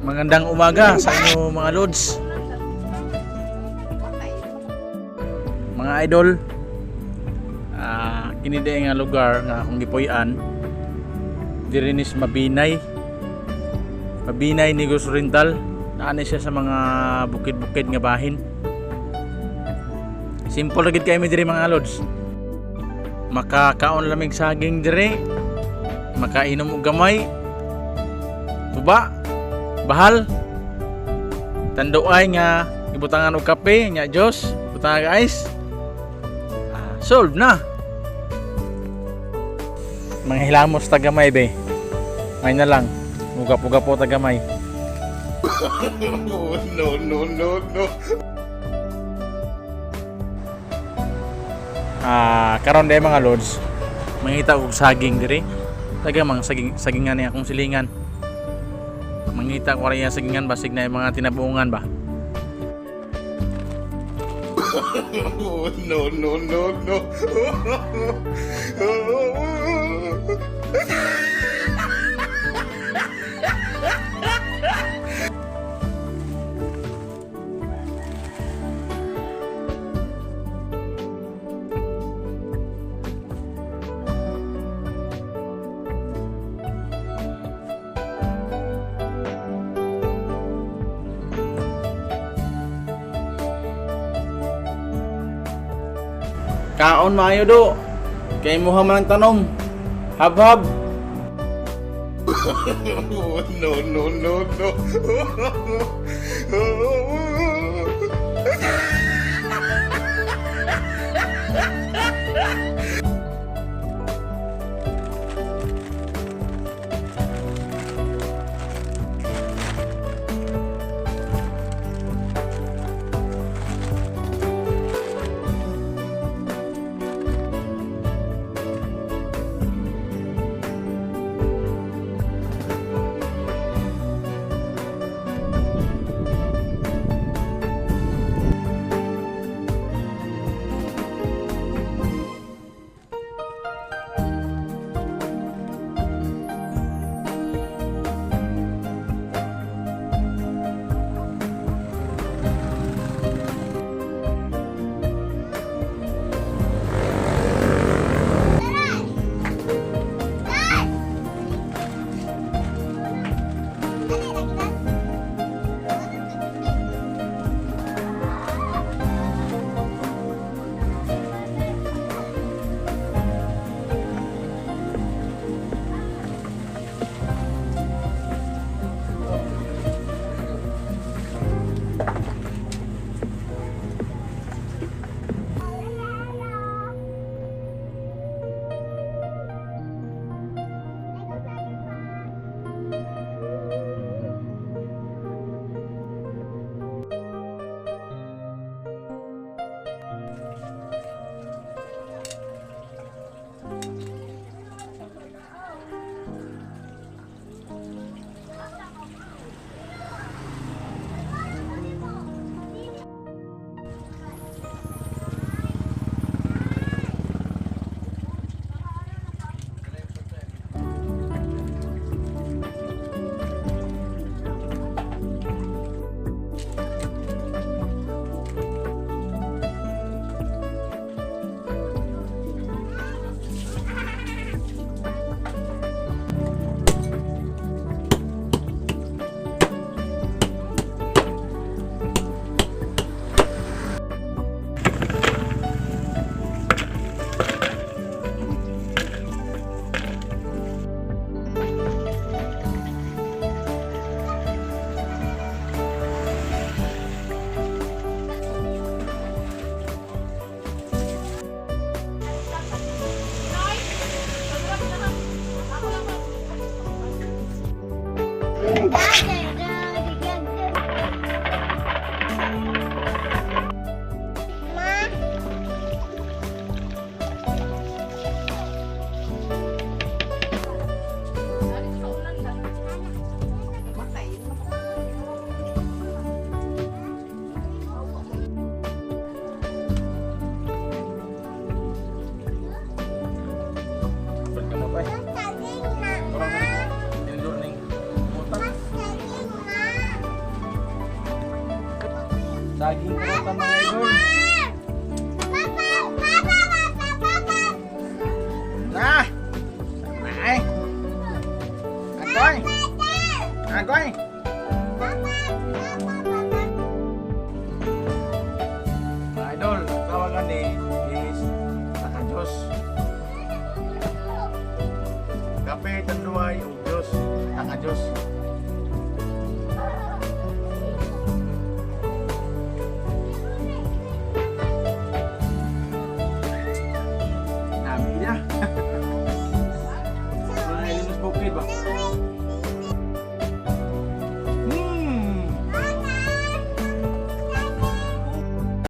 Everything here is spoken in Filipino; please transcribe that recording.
Magandang umaga sa inyo mga lods, mga idol. Kini day nga lugar nga akong gipuy-an diri ni Mabinay Negros Oriental. Naani siya sa mga bukid-bukid nga bahin. Simple ra gid kay mi diri mga lods. Makakaon lamig saging diri, makainom og gamay, tuba, bahal, tanduay nga ibutangan og kape nya Diyos, butangan og ice. Solve na. Mga hilamos tagamay be. May na lang. Ugap-ugap po tagamay. No. Karon day mga lods, mangita og saging diri. Tagamang sagingan ni akong silingan. Mangita ko rin sagingan basig na yung mga tinabungan ba. No. Kaon maayo do. Kay muha man ang tanom. Hab-hab. No. saging ko sa mga idol.